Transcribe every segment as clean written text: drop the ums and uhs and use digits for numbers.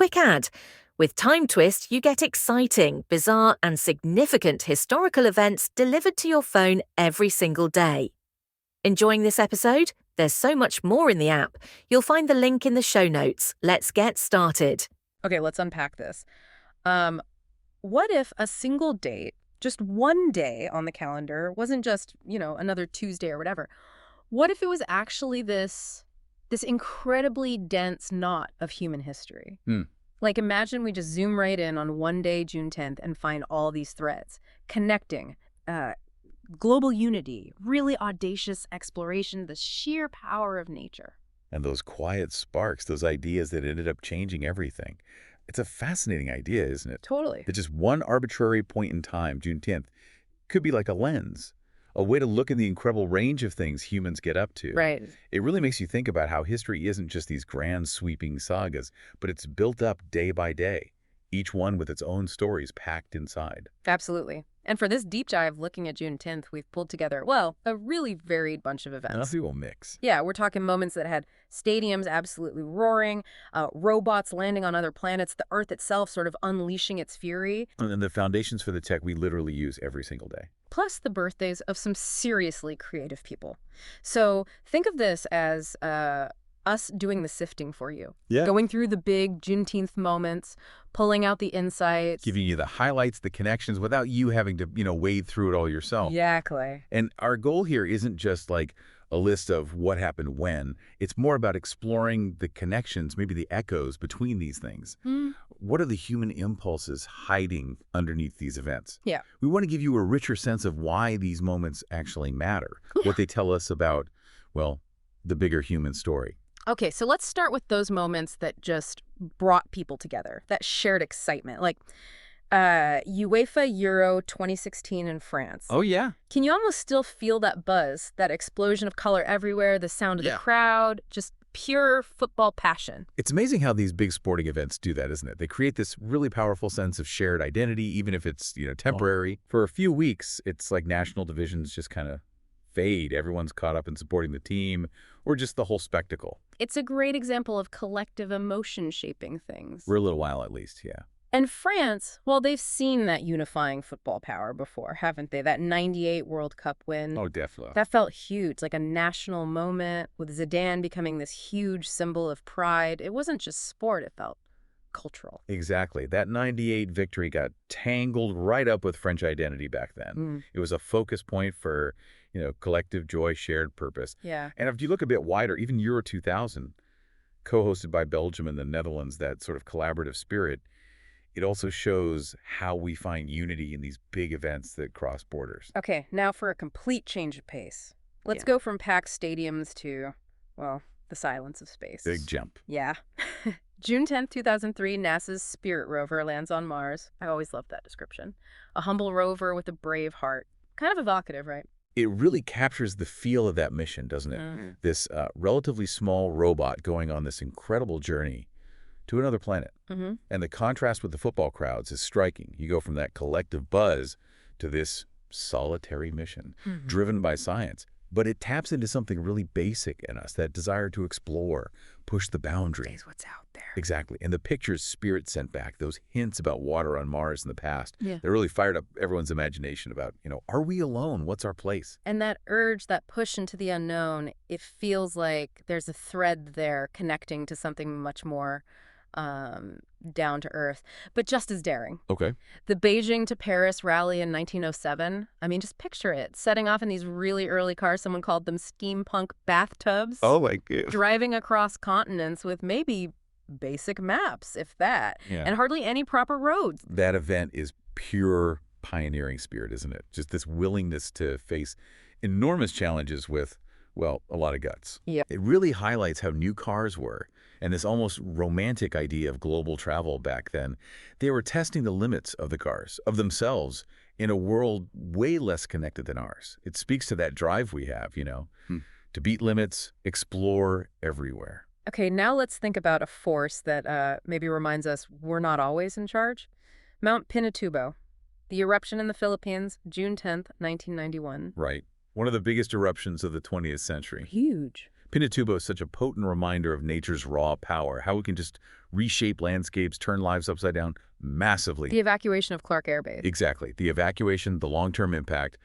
quick ad. With Time Twist, you get exciting, bizarre, and significant historical events delivered to your phone every single day. Enjoying this episode? There's so much more in the app. You'll find the link in the show notes. Let's get started. Okay, let's unpack this. What if a single date, just one day on the calendar, wasn't just, another Tuesday or whatever? What if it was actually this incredibly dense knot of human history? Like, imagine we just zoom right in on one day, June 10th, and find all these threads connecting global unity, really audacious exploration, the sheer power of nature. And those quiet sparks, those ideas that ended up changing everything. It's a fascinating idea, isn't it? Totally. That just one arbitrary point in time, June 10th, could be like a lens, a way to look at the incredible range of things humans get up to. Right. It really makes you think about how history isn't just these grand sweeping sagas, but it's built up day by day, each one with its own stories packed inside. Absolutely. And for this deep dive looking at June 10th, we've pulled together, well, a really varied bunch of events. And a few will mix. Yeah, we're talking moments that had stadiums absolutely roaring, robots landing on other planets, the Earth itself sort of unleashing its fury. And then the foundations for the tech we literally use every single day. Plus the birthdays of some seriously creative people. So think of this as us doing the sifting for you. Yeah. Going through the big Juneteenth moments, pulling out the insights. Giving you the highlights, the connections, without you having to, wade through it all yourself. Exactly. And our goal here isn't just like a list of what happened when. It's more about exploring the connections, maybe the echoes between these things. What are the human impulses hiding underneath these events? Yeah. We want to give you a richer sense of why these moments actually matter, what they tell us about, well, the bigger human story. Okay, so let's start with those moments that just brought people together, that shared excitement, like UEFA Euro 2016 in France. Oh, yeah. Can you almost still feel that buzz, that explosion of color everywhere, the sound of the crowd, just pure football passion? It's amazing how these big sporting events do that, isn't it? They create this really powerful sense of shared identity, even if it's, temporary. For a few weeks, it's like national divisions just kind of fade. Everyone's caught up in supporting the team or just the whole spectacle. It's a great example of collective emotion shaping things. For a little while, at least, yeah. And France, well, they've seen that unifying football power before, haven't they? That '98 World Cup win. Oh, definitely. That felt huge, like a national moment, with Zidane becoming this huge symbol of pride. It wasn't just sport, it felt cultural. Exactly. That '98 victory got tangled right up with French identity back then. It was a focus point for, collective joy, shared purpose. Yeah. And if you look a bit wider, even Euro 2000, co-hosted by Belgium and the Netherlands, that sort of collaborative spirit, it also shows how we find unity in these big events that cross borders. Okay, now for a complete change of pace. Let's go from packed stadiums to, well, the silence of space. Big jump. Yeah. June 10th, 2003, NASA's Spirit rover lands on Mars. I always loved that description. A humble rover with a brave heart. Kind of evocative, right? It really captures the feel of that mission, doesn't it? This relatively small robot going on this incredible journey to another planet. And the contrast with the football crowds is striking. You go from that collective buzz to this solitary mission driven by science. But it taps into something really basic in us, that desire to explore, push the boundaries. Is what's out there. Exactly. And the pictures Spirit sent back, those hints about water on Mars in the past, Yeah. they really fired up everyone's imagination about, are we alone? What's our place? And that urge, that push into the unknown, it feels like there's a thread there connecting to something much more down to earth, but just as daring. Okay. The Beijing to Paris rally in 1907, I mean, just picture it. Setting off in these really early cars, someone called them steampunk bathtubs. Oh, my God. Driving across continents with maybe basic maps, if that, Yeah. and hardly any proper roads. That event is pure pioneering spirit, isn't it? Just this willingness to face enormous challenges with, well, a lot of guts. Yeah. It really highlights how new cars were, and this almost romantic idea of global travel back then. They were testing the limits of the cars, of themselves, in a world way less connected than ours. It speaks to that drive we have, to beat limits, explore everywhere. Okay, now let's think about a force that maybe reminds us we're not always in charge. Mount Pinatubo, the eruption in the Philippines, June 10th, 1991. Right. One of the biggest eruptions of the 20th century. Huge. Pinatubo is such a potent reminder of nature's raw power, how it can just reshape landscapes, turn lives upside down massively. The evacuation of Clark Air Base. Exactly. The evacuation, the long-term impact,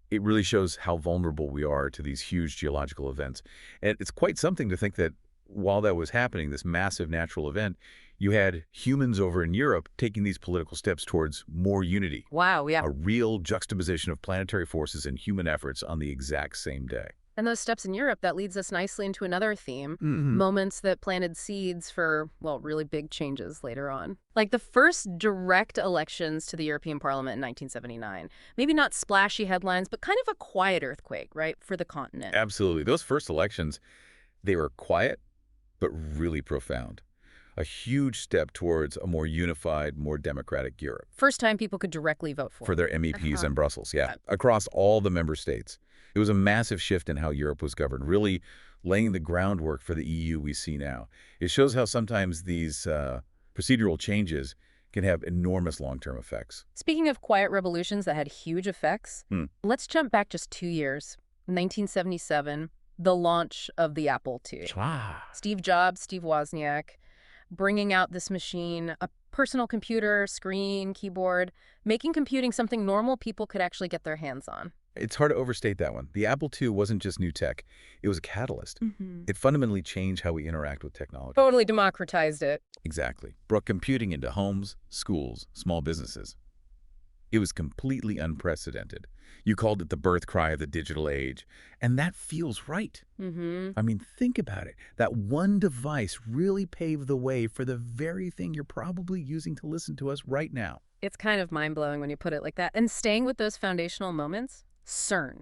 it really shows how vulnerable we are to these huge geological events. And it's quite something to think that while that was happening, this massive natural event, you had humans over in Europe taking these political steps towards more unity. Wow, yeah. A real juxtaposition of planetary forces and human efforts on the exact same day. And those steps in Europe, that leads us nicely into another theme, Mm-hmm. moments that planted seeds for, well, really big changes later on. Like the first direct elections to the European Parliament in 1979. Maybe not splashy headlines, but kind of a quiet earthquake, right, for the continent. Absolutely. Those first elections, they were quiet, but really profound. A huge step towards a more unified, more democratic Europe. First time people could directly vote For their MEPs Uh-huh. in Brussels, yeah, across all the member states. It was a massive shift in how Europe was governed, really laying the groundwork for the EU we see now. It shows how sometimes these procedural changes can have enormous long-term effects. Speaking of quiet revolutions that had huge effects, let's jump back just 2 years. 1977, the launch of the Apple II. Steve Jobs, Steve Wozniak, bringing out this machine, a personal computer, screen, keyboard, making computing something normal people could actually get their hands on. It's hard to overstate that one. The Apple II wasn't just new tech. It was a catalyst. It fundamentally changed how we interact with technology. Totally democratized it. Exactly. Brought computing into homes, schools, small businesses. It was completely unprecedented. You called it the birth cry of the digital age. And that feels right. I mean, think about it. That one device really paved the way for the very thing you're probably using to listen to us right now. It's kind of mind-blowing when you put it like that. And staying with those foundational moments, CERN,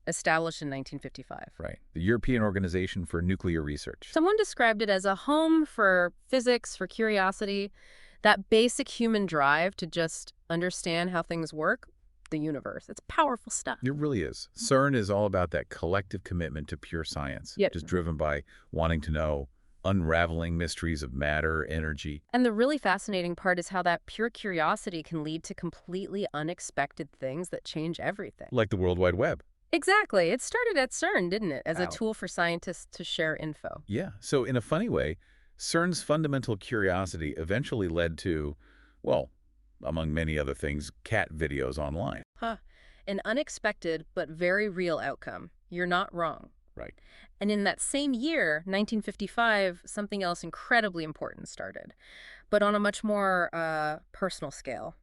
established in 1955. Right. The European Organization for Nuclear Research. Someone described it as a home for physics, for curiosity, that basic human drive to just understand how things work, the universe. It's powerful stuff. It really is. CERN is all about that collective commitment to pure science, Yep. just driven by wanting to know, unraveling mysteries of matter, energy. And the really fascinating part is how that pure curiosity can lead to completely unexpected things that change everything. Like the World Wide Web. Exactly. It started at CERN, didn't it? As a Wow. tool for scientists to share info. Yeah. So in a funny way, CERN's fundamental curiosity eventually led to, well, among many other things, cat videos online. An unexpected but very real outcome. You're not wrong. Right. And in that same year, 1955, something else incredibly important started, but on a much more personal scale.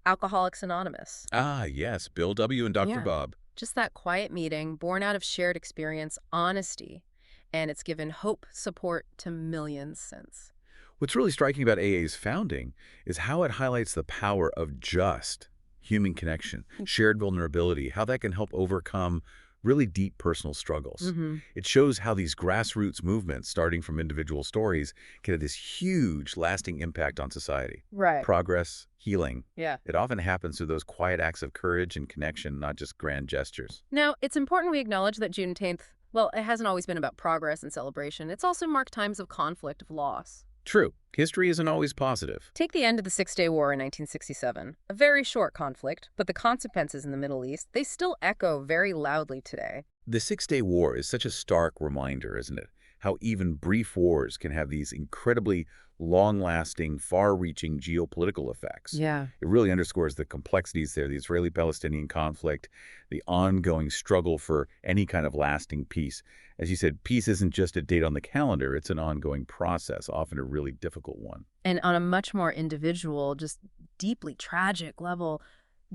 Alcoholics Anonymous. Ah, yes. Bill W. and Dr. Yeah. Bob. Just that quiet meeting born out of shared experience, honesty, and it's given hope, support to millions since. What's really striking about AA's founding is how it highlights the power of just human connection, shared vulnerability, how that can help overcome really deep personal struggles. It shows how these grassroots movements, starting from individual stories, can have this huge, lasting impact on society. Right. Progress, healing. Yeah. It often happens through those quiet acts of courage and connection, not just grand gestures. Now, it's important we acknowledge that Juneteenth, well, it hasn't always been about progress and celebration. It's also marked times of conflict, of loss. True, history isn't always positive. Take the end of the Six-Day War in 1967. A very short conflict, but the consequences in the Middle East, they still echo very loudly today. The Six-Day War is such a stark reminder, isn't it? How even brief wars can have these incredibly long-lasting, far-reaching geopolitical effects. Yeah. It really underscores the complexities there, the Israeli-Palestinian conflict, the ongoing struggle for any kind of lasting peace. As you said, peace isn't just a date on the calendar, it's an ongoing process, often a really difficult one. And on a much more individual, just deeply tragic level,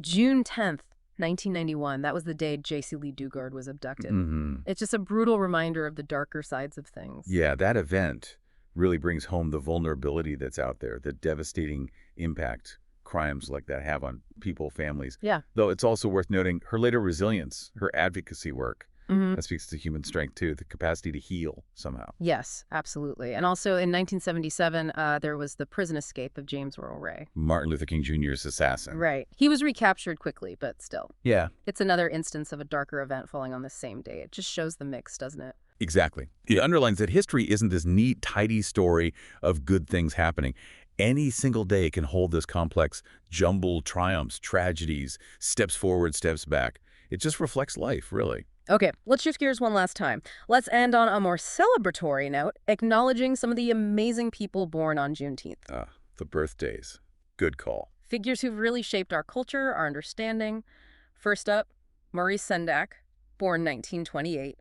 June 10th, 1991, that was the day J.C. Lee Dugard was abducted. It's just a brutal reminder of the darker sides of things. Yeah, that event really brings home the vulnerability that's out there, the devastating impact crimes like that have on people, families. Yeah. Though it's also worth noting her later resilience, her advocacy work. That speaks to human strength, too, the capacity to heal somehow. Yes, absolutely. And also in 1977, there was the prison escape of James Earl Ray. Martin Luther King Jr.'s assassin. Right. He was recaptured quickly, but still. Yeah, It's another instance of a darker event falling on the same day. It just shows the mix, doesn't it? exactly. It underlines that history isn't this neat, tidy story of good things happening. Any single day can hold this complex, jumbled triumphs, tragedies, steps forward, steps back. It just reflects life, really. Okay, let's shift gears one last time. Let's end on a more celebratory note, acknowledging some of the amazing people born on Juneteenth. The birthdays. Good call. Figures who've really shaped our culture, our understanding. First up, Maurice Sendak, born 1928.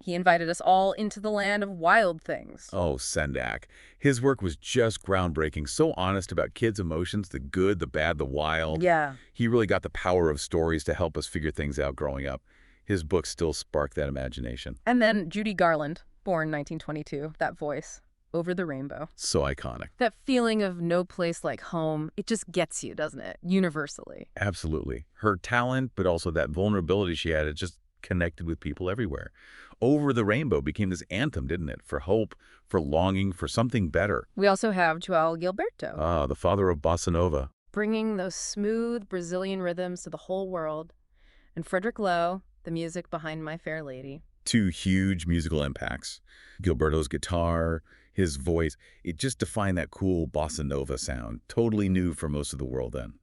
He invited us all into the land of wild things. Oh, Sendak. His work was just groundbreaking, so honest about kids' emotions, the good, the bad, the wild. Yeah. He really got the power of stories to help us figure things out growing up. His books still spark that imagination. And then Judy Garland, born 1922, that voice, Over the Rainbow. So iconic. That feeling of no place like home, it just gets you, doesn't it? Universally. Absolutely. Her talent, but also that vulnerability she had, it just connected with people everywhere. Over the Rainbow became this anthem, didn't it? For hope, for longing, for something better. We also have João Gilberto, The father of Bossa Nova. bringing those smooth Brazilian rhythms to the whole world. And Frederick Lowe, the music behind My Fair Lady. Two huge musical impacts. Gilberto's guitar, his voice, it just defined that cool Bossa Nova sound, totally new for most of the world then.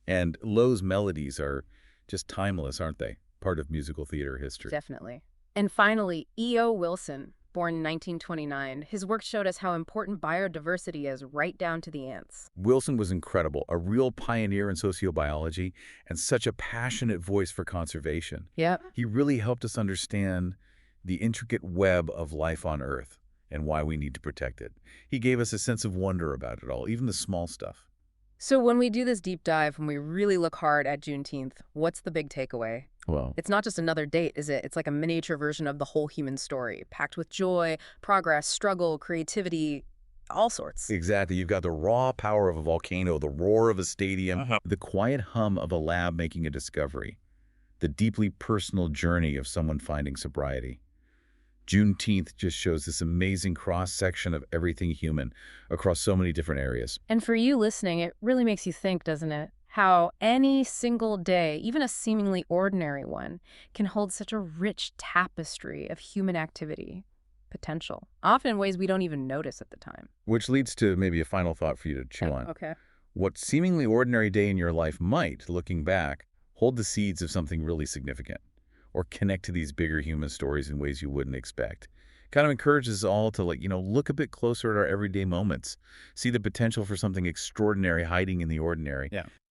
And Lowe's melodies are just timeless, aren't they? Part of musical theater history. Definitely. And finally, E.O. Wilson, born in 1929. His work showed us how important biodiversity is, right down to the ants. Wilson was incredible, a real pioneer in sociobiology and such a passionate voice for conservation. Yep. He really helped us understand the intricate web of life on Earth and why we need to protect it. He gave us a sense of wonder about it all, even the small stuff. So when we do this deep dive, when we really look hard at Juneteenth, what's the big takeaway? Well, It's not just another date, is it? It's like a miniature version of the whole human story, packed with joy, progress, struggle, creativity, all sorts. exactly. You've got the raw power of a volcano, the roar of a stadium, the quiet hum of a lab making a discovery, the deeply personal journey of someone finding sobriety. Juneteenth just shows this amazing cross-section of everything human across so many different areas. And for you listening, it really makes you think, doesn't it? How any single day, even a seemingly ordinary one, can hold such a rich tapestry of human activity, potential, often in ways we don't even notice at the time. Which leads to maybe a final thought for you to chew on. Okay. What seemingly ordinary day in your life might, looking back, hold the seeds of something really significant, or connect to these bigger human stories in ways you wouldn't expect. Kind of encourages us all to, look a bit closer at our everyday moments, see the potential for something extraordinary hiding in the ordinary. Yeah.